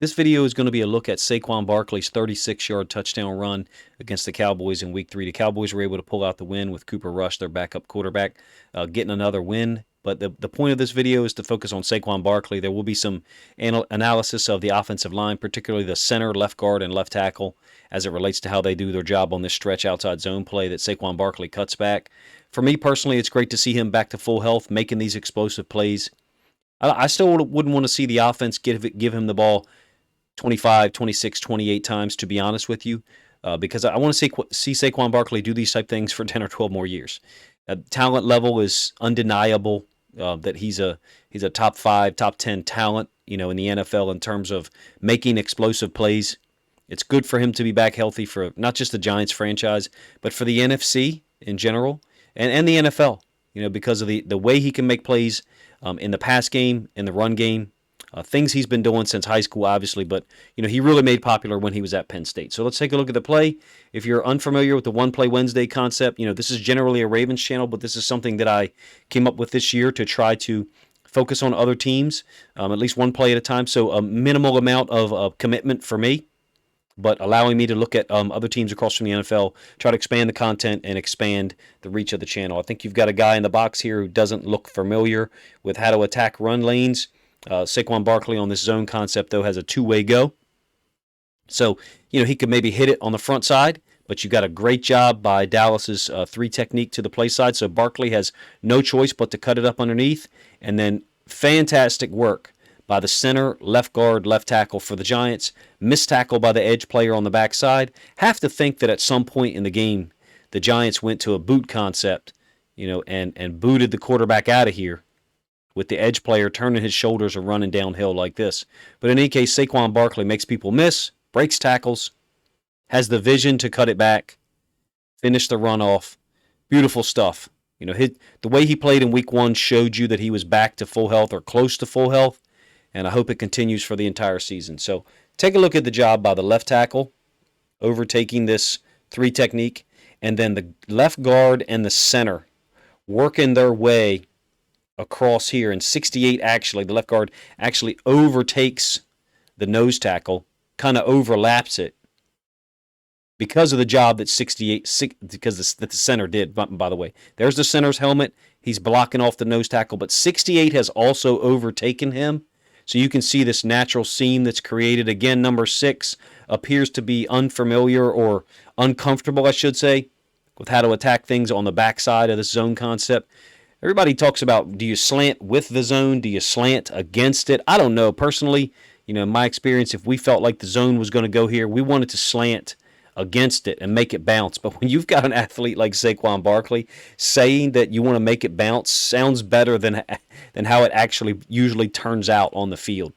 This video is going to be a look at Saquon Barkley's 36-yard touchdown run against the Cowboys in Week 3. The Cowboys were able to pull out the win with Cooper Rush, their backup quarterback, getting another win. But the point of this video is to focus on Saquon Barkley. There will be some analysis of the offensive line, particularly the center, left guard, and left tackle, as it relates to how they do their job on this stretch outside zone play that Saquon Barkley cuts back. For me personally, it's great to see him back to full health, making these explosive plays. I still wouldn't want to see the offense give him the ball 25, 26, 28 times, to be honest with you, because I want to see Saquon Barkley do these type things for 10 or 12 more years. Talent level is undeniable, that he's a top 5, top 10 talent, in the NFL in terms of making explosive plays. It's good for him to be back healthy for not just the Giants franchise, but for the NFC in general and the NFL, because of the way he can make plays in the pass game, in the run game. Things he's been doing since high school, obviously, but he really made popular when he was at Penn State. So let's take a look at the play. If you're unfamiliar with the One Play Wednesday concept, this is generally a Ravens channel, but this is something that I came up with this year to try to focus on other teams, at least one play at a time. So a minimal amount of commitment for me, but allowing me to look at other teams across from the NFL, try to expand the content and expand the reach of the channel. I think you've got a guy in the box here who doesn't look familiar with how to attack run lanes. Saquon Barkley on this zone concept, though, has a two-way go. So, he could maybe hit it on the front side, but you got a great job by Dallas's 3 technique to the play side. So Barkley has no choice but to cut it up underneath. And then fantastic work by the center, left guard, left tackle for the Giants. Missed tackle by the edge player on the backside. Have to think that at some point in the game, the Giants went to a boot concept, and booted the quarterback out of here, with the edge player turning his shoulders or running downhill like this. But in any case, Saquon Barkley makes people miss, breaks tackles, has the vision to cut it back, finish the run off. Beautiful stuff. The way he played in Week 1 showed you that he was back to full health or close to full health, and I hope it continues for the entire season. So take a look at the job by the left tackle, overtaking this 3 technique, and then the left guard and the center working their way across here. And 68, actually, the left guard actually overtakes the nose tackle, kind of overlaps it because of the job that 68, because the center did, by the way. There's the center's helmet. He's blocking off the nose tackle, but 68 has also overtaken him. So you can see this natural seam that's created. Again, number 6 appears to be unfamiliar or uncomfortable, I should say, with how to attack things on the backside of this zone concept. Everybody talks about, do you slant with the zone? Do you slant against it? I don't know. Personally, in my experience, if we felt like the zone was going to go here, we wanted to slant against it and make it bounce. But when you've got an athlete like Saquon Barkley, saying that you want to make it bounce sounds better than how it actually usually turns out on the field.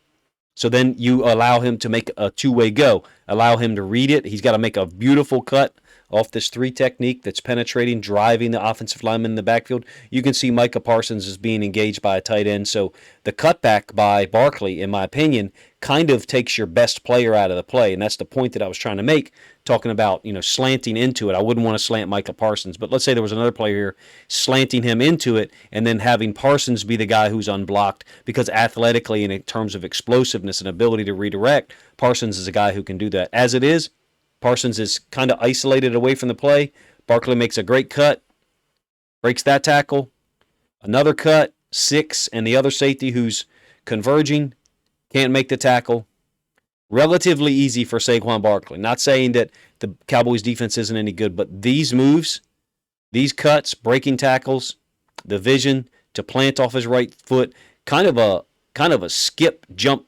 So then you allow him to make a two-way go. Allow him to read it. He's got to make a beautiful cut off this 3 technique that's penetrating, driving the offensive lineman in the backfield. You can see Micah Parsons is being engaged by a tight end. So the cutback by Barkley, in my opinion, kind of takes your best player out of the play. And that's the point that I was trying to make, talking about, slanting into it. I wouldn't want to slant Micah Parsons, but let's say there was another player here slanting him into it and then having Parsons be the guy who's unblocked, because athletically and in terms of explosiveness and ability to redirect, Parsons is a guy who can do that. As it is, Parsons is kind of isolated away from the play. Barkley makes a great cut, breaks that tackle, another cut, 6, and the other safety who's converging can't make the tackle. Relatively easy for Saquon Barkley. Not saying that the Cowboys defense isn't any good, but these moves, these cuts, breaking tackles, the vision to plant off his right foot, kind of a skip jump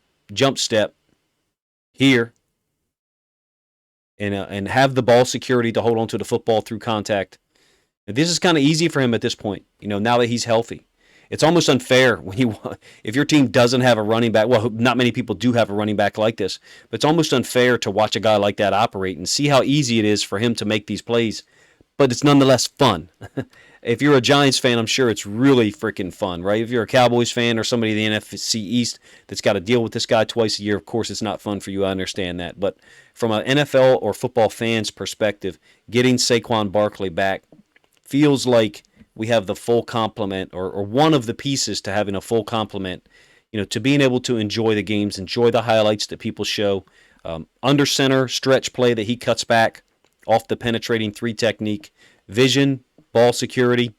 step here, and have the ball security to hold on to the football through contact. This is kind of easy for him at this point, now that he's healthy. It's almost unfair if your team doesn't have a running back. Well, not many people do have a running back like this, but it's almost unfair to watch a guy like that operate and see how easy it is for him to make these plays. But it's nonetheless fun. If you're a Giants fan, I'm sure it's really freaking fun, right? If you're a Cowboys fan or somebody in the NFC East that's got to deal with this guy twice a year, of course it's not fun for you. I understand that. But from an NFL or football fan's perspective, getting Saquon Barkley back feels like we have the full complement, or one of the pieces to having a full complement, to being able to enjoy the games, enjoy the highlights that people show. Under center stretch play that he cuts back off the penetrating three technique, vision, ball security,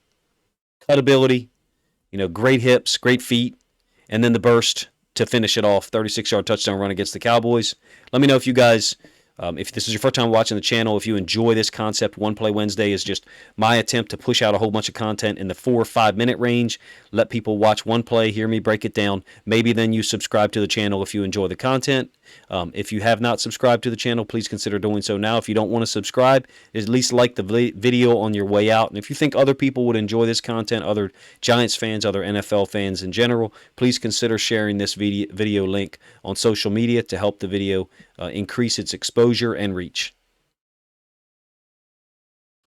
cutability, great hips, great feet, and then the burst to finish it off. 36-yard touchdown run against the Cowboys. Let me know if you guys, if this is your first time watching the channel, if you enjoy this concept. One Play Wednesday is just my attempt to push out a whole bunch of content in the 4 or 5 minute range. Let people watch one play, hear me break it down. Maybe then you subscribe to the channel if you enjoy the content. If you have not subscribed to the channel, please consider doing so now. If you don't want to subscribe, at least like the video on your way out. And if you think other people would enjoy this content, other Giants fans, other NFL fans in general, please consider sharing this video link on social media to help the video increase its exposure and reach.